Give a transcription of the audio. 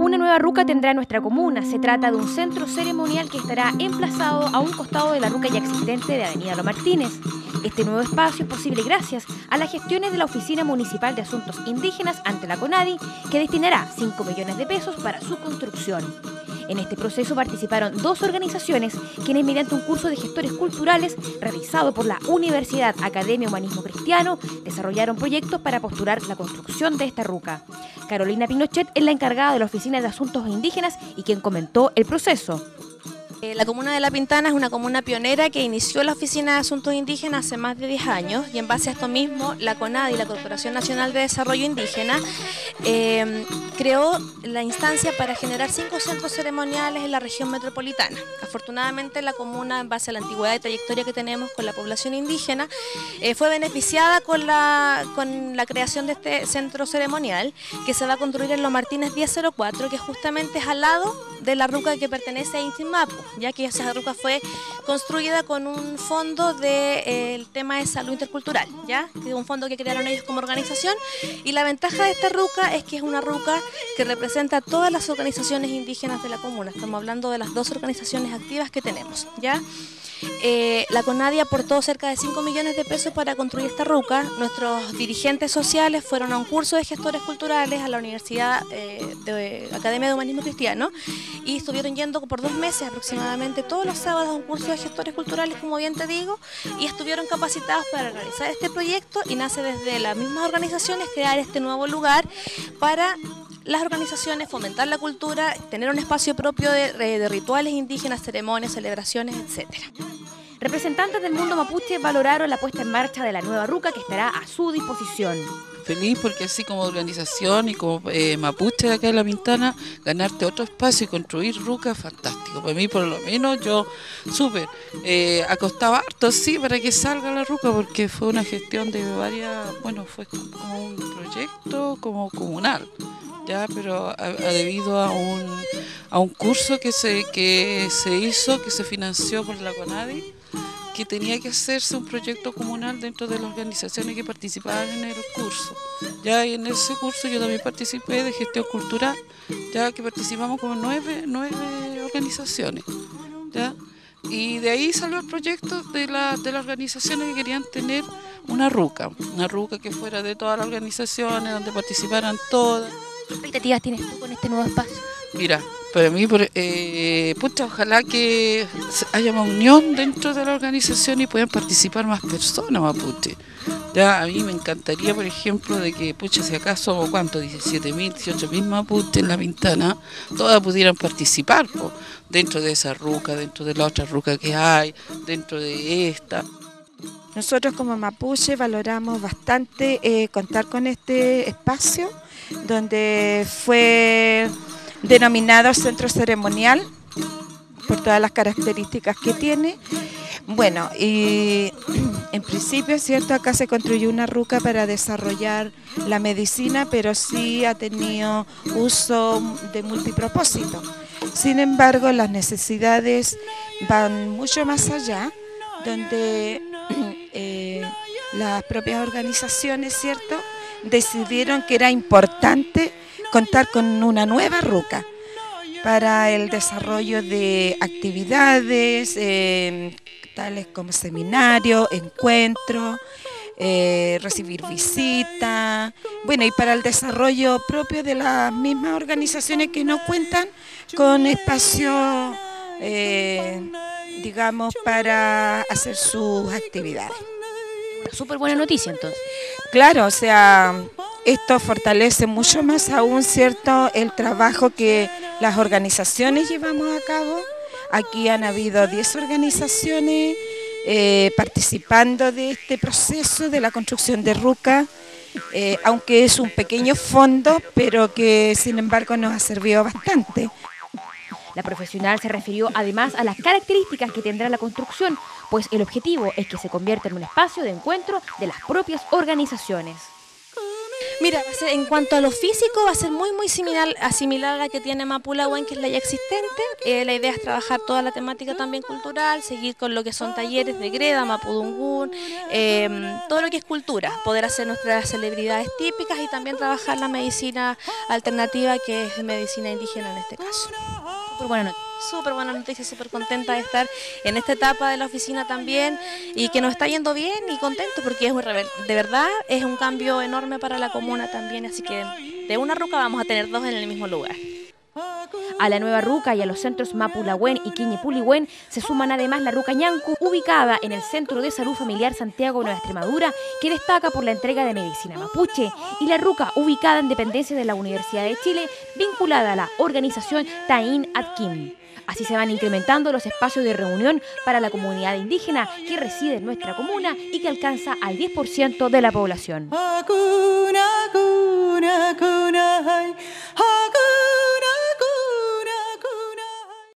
Una nueva ruca tendrá nuestra comuna. Se trata de un centro ceremonial que estará emplazado a un costado de la ruca ya existente de Avenida Los Martínez. Este nuevo espacio es posible gracias a las gestiones de la Oficina Municipal de Asuntos Indígenas ante la CONADI, que destinará 5 millones de pesos para su construcción. En este proceso participaron 2 organizaciones, quienes mediante un curso de gestores culturales realizado por la Universidad Academia Humanismo Cristiano, desarrollaron proyectos para postular la construcción de esta ruca. Carolina Pinochet es la encargada de la Oficina de Asuntos Indígenas y quien comentó el proceso. La comuna de La Pintana es una comuna pionera que inició la Oficina de Asuntos Indígenas hace más de 10 años y en base a esto mismo la CONADI, la Corporación Nacional de Desarrollo Indígena, creó la instancia para generar 5 centros ceremoniales en la región metropolitana. Afortunadamente la comuna, en base a la antigüedad y trayectoria que tenemos con la población indígena, fue beneficiada con la creación de este centro ceremonial que se va a construir en Los Martínez 1004, que justamente es al lado de la ruca que pertenece a Inti Mapu, ya que esa ruca fue construida con un fondo del tema de salud intercultural, ¿ya? Que es un fondo que crearon ellos como organización, y la ventaja de esta ruca es que es una ruca que representa a todas las organizaciones indígenas de la comuna. Estamos hablando de las 2 organizaciones activas que tenemos, ¿ya? La CONADI aportó cerca de 5 millones de pesos para construir esta ruca. Nuestros dirigentes sociales fueron a un curso de gestores culturales a la Universidad de Academia de Humanismo Cristiano y estuvieron yendo por 2 meses aproximadamente todos los sábados a un curso de gestores culturales, como bien te digo, y estuvieron capacitados para realizar este proyecto, y nace desde las mismas organizaciones crear este nuevo lugar para las organizaciones, fomentar la cultura, tener un espacio propio de rituales indígenas, ceremonias, celebraciones, etcétera. Representantes del mundo mapuche valoraron la puesta en marcha de la nueva ruca que estará a su disposición. Feliz porque así como organización y como mapuche de acá de La Pintana, ganarte otro espacio y construir ruca es fantástico. Para mí, por lo menos, yo súper. Ha costado harto, sí, para que salga la ruca, porque fue una gestión de varias, bueno, fue como un proyecto como comunal, ya, pero debido a un curso que se hizo, que se financió por la CONADI, que tenía que hacerse un proyecto comunal dentro de las organizaciones que participaban en el curso. Ya, y en ese curso yo también participé de gestión cultural, ya que participamos como 9 organizaciones, ya, y de ahí salió el proyecto de las organizaciones que querían tener una ruca que fuera de todas las organizaciones, donde participaran todas. ¿Qué expectativas tienes tú con este nuevo espacio? Mira, para mí, pucha, ojalá que haya más unión dentro de la organización y puedan participar más personas mapuche. Ya, a mí me encantaría, por ejemplo, de que, pucha, si acá somos, ¿cuánto? 17.000, 18.000 mapuche en La Pintana, todas pudieran participar, po, dentro de esa ruca, dentro de la otra ruca que hay, dentro de esta. Nosotros como mapuche valoramos bastante contar con este espacio, donde fue denominado centro ceremonial por todas las características que tiene. Bueno, y en principio, ¿cierto? Acá se construyó una ruca para desarrollar la medicina, pero sí ha tenido uso de multipropósito. Sin embargo, las necesidades van mucho más allá, donde las propias organizaciones, ¿cierto?, decidieron que era importante contar con una nueva ruca para el desarrollo de actividades tales como seminarios, encuentros, recibir visitas, bueno, y para el desarrollo propio de las mismas organizaciones que no cuentan con espacio, digamos, para hacer sus actividades. Súper buena noticia, entonces. Claro, o sea, esto fortalece mucho más aún, ¿cierto?, el trabajo que las organizaciones llevamos a cabo. Aquí han habido 10 organizaciones participando de este proceso de la construcción de ruca, aunque es un pequeño fondo, pero que sin embargo nos ha servido bastante. La profesional se refirió además a las características que tendrá la construcción, pues el objetivo es que se convierta en un espacio de encuentro de las propias organizaciones. Mira, en cuanto a lo físico, va a ser muy similar a la que tiene Mapulahuen, que es la ya existente. La idea es trabajar toda la temática también cultural, seguir con lo que son talleres de greda, mapudungún, todo lo que es cultura, poder hacer nuestras celebridades típicas y también trabajar la medicina alternativa, que es medicina indígena en este caso. Súper buena noticia. Súper buena noticia, súper contenta de estar en esta etapa de la oficina también y que nos está yendo bien y contento porque de verdad es un cambio enorme para la comuna también, así que de una ruca vamos a tener 2 en el mismo lugar. A la nueva ruca y a los centros Mapulahuen y Quiñipulihuen se suman además la ruca Ñancu, ubicada en el Centro de Salud Familiar Santiago Nueva Extremadura, que destaca por la entrega de medicina mapuche, y la ruca ubicada en dependencia de la Universidad de Chile, vinculada a la organización Taín Atkim. Así se van incrementando los espacios de reunión para la comunidad indígena que reside en nuestra comuna y que alcanza al 10% de la población.